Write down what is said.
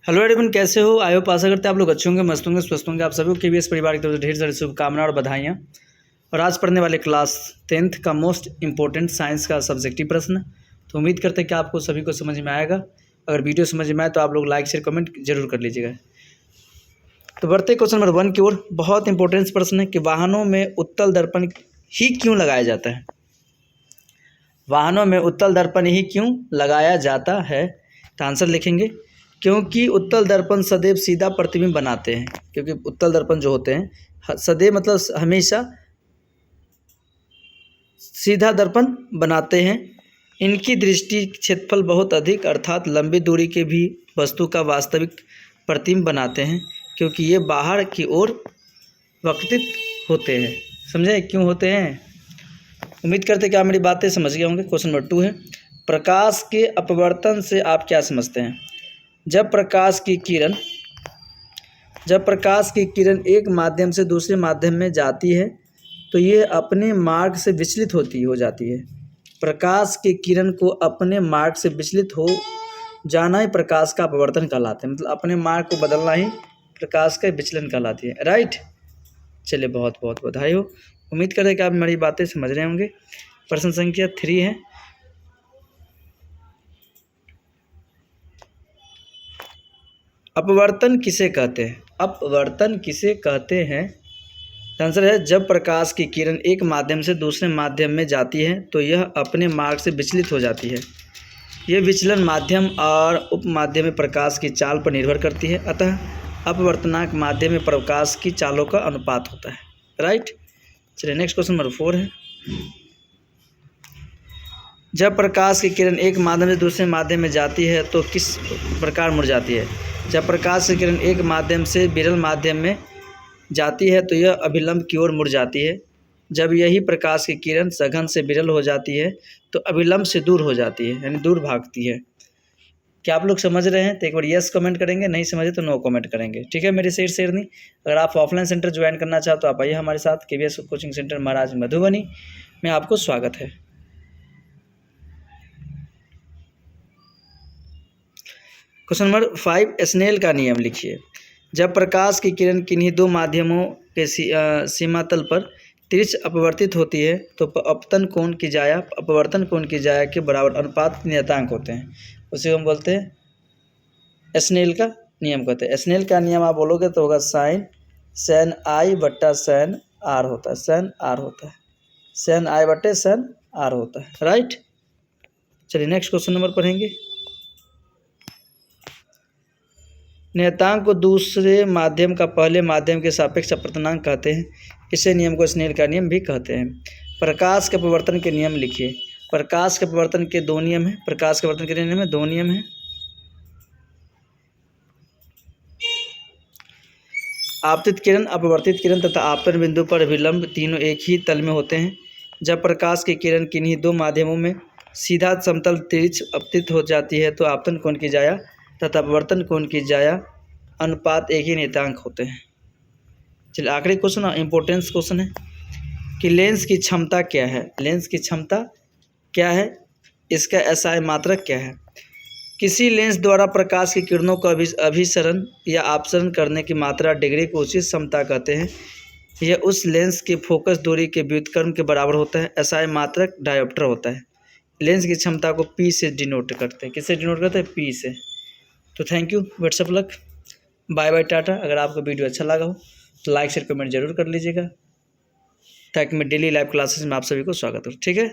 Hello everyone, कैसे हो? I hope आशा करते हैं आप लोग अच्छे होंगे, मस्त होंगे, स्वस्थ होंगे। आप सभी को केवीएस परिवार की तरफ से ढेर सारी शुभकामनाएं और बधाइयाँ। और आज पढ़ने वाले क्लास 10th का मोस्ट इंपॉर्टेंट साइंस का सब्जेक्टिव प्रश्न। तो उम्मीद करते हैं कि आपको सभी को समझ में आएगा। अगर वीडियो समझ में आए तो आप लोग लाइक शेयर कमेंट जरूर कर लीजिएगा। तो बढ़ते क्वेश्चन नंबर 1 की ओर। बहुत इंपॉर्टेंट प्रश्न है कि वाहनों में उत्तल दर्पण ही क्यों लगाया जाता है? वाहनों में उत्तल दर्पण ही क्यों लगाया जाता है? तो आंसर लिखेंगे क्योंकि उत्तल दर्पण सदैव सीधा प्रतिबिंब बनाते हैं। क्योंकि उत्तल दर्पण जो होते हैं सदैव मतलब हमेशा सीधा दर्पण बनाते हैं। इनकी दृष्टि क्षेत्रफल बहुत अधिक अर्थात लंबी दूरी के भी वस्तु का वास्तविक प्रतिबिंब बनाते हैं, क्योंकि ये बाहर की ओर वक्रित होते हैं। समझे क्यों होते हैं? उम्मीद करते हैं कि आप मेरी बातें समझ गए होंगे। क्वेश्चन नंबर 2 है, प्रकाश के अपवर्तन से आप क्या समझते हैं? जब प्रकाश की किरण एक माध्यम से दूसरे माध्यम में जाती है तो यह अपने मार्ग से विचलित हो जाती है। प्रकाश की किरण को अपने मार्ग से विचलित हो जाना ही प्रकाश का अपवर्तन कहलाता है। मतलब अपने मार्ग को बदलना ही प्रकाश का विचलन कहलाती है। राइट, चलिए बहुत बहुत बधाई हो। उम्मीद करते हैं कि आप मेरी बातें समझ रहे होंगे। प्रश्न संख्या 3 है, अपवर्तन किसे कहते हैं? अपवर्तन किसे कहते हैं? आंसर है जब प्रकाश की किरण एक माध्यम से दूसरे माध्यम में जाती है तो यह अपने मार्ग से विचलित हो जाती है। यह विचलन माध्यम और उपमाध्यम में प्रकाश की चाल पर निर्भर करती है। अतः अपवर्तनांक माध्यम में प्रकाश की चालों का अनुपात होता है। राइट, चलिए नेक्स्ट क्वेश्चन नंबर 4 है, जब प्रकाश की किरण एक माध्यम से दूसरे माध्यम में जाती है तो किस प्रकार मुड़ जाती है? जब प्रकाश की किरण एक माध्यम से विरल माध्यम में जाती है तो यह अभिलंब की ओर मुड़ जाती है। जब यही प्रकाश की किरण सघन से विरल हो जाती है तो अभिलंब से दूर हो जाती है, यानी दूर भागती है। क्या आप लोग समझ रहे हैं? तो एक बार यस कमेंट करेंगे, नहीं समझे तो नो कमेंट करेंगे। ठीक है मेरे शेरनी। अगर आप ऑफलाइन सेंटर ज्वाइन करना चाहो तो आप आइए हमारे साथ। केवीएस कोचिंग सेंटर महाराज मधुबनी में आपको स्वागत है। क्वेश्चन नंबर 5, स्नेल का नियम लिखिए। जब प्रकाश की किरण किन्हीं दो माध्यमों के सीमातल पर तिरछ अपवर्तित होती है तो अपवर्तन कोण की जाया के बराबर अनुपात नियतांक होते हैं। उसे हम बोलते हैं स्नेल का नियम कहते हैं। स्नेल का नियम आप बोलोगे तो होगा सेन आई बट्टा सेन आर होता है। सेन आई बट्टे सेन आर होता है। राइट, चलिए नेक्स्ट क्वेश्चन नंबर पढ़ेंगे। नियतांक को दूसरे माध्यम का पहले माध्यम के सापेक्ष अपवर्तनांक कहते हैं। इसे नियम को स्नेल का नियम भी कहते हैं। प्रकाश के अपवर्तन के नियम लिखिए। प्रकाश के अपवर्तन के दो नियम हैं। प्रकाश के अपवर्तन के नियम में दो नियम हैं। आपतित किरण, अपवर्तित किरण तथा आपतन बिंदु पर अभिलंब तीनों एक ही तल में होते हैं। जब प्रकाश की किरण किन्हीं दो माध्यमों में सीधा समतल तिरछ अपतित हो जाती है तो आपतन कोण की जाया तथा अपवर्तन कोण की जाया अनुपात एक ही नियतांक होते हैं। चलिए आखिरी क्वेश्चन, इंपॉर्टेंस क्वेश्चन है कि लेंस की क्षमता क्या है? लेंस की क्षमता क्या है? इसका एसआई मात्रक क्या है? किसी लेंस द्वारा प्रकाश की किरणों को अभिसरण या आपसरण करने की मात्रा डिग्री को उचित क्षमता कहते हैं। यह उस लेंस के फोकस दूरी के व्युत्क्रम के बराबर होता है। एसआई मात्रक डायोप्टर होता है। लेंस की क्षमता को पी से डिनोट करते हैं। किससे डिनोट करते हैं? पी से। तो thank you, best of luck, bye bye, tata. अगर आपको वीडियो अच्छा लगा हो तो लाइक शेयर कमेंट जरूर कर लीजिएगा, ताकि मैं डेली लाइव क्लासेस में आप सभी को स्वागत हो। ठीक है।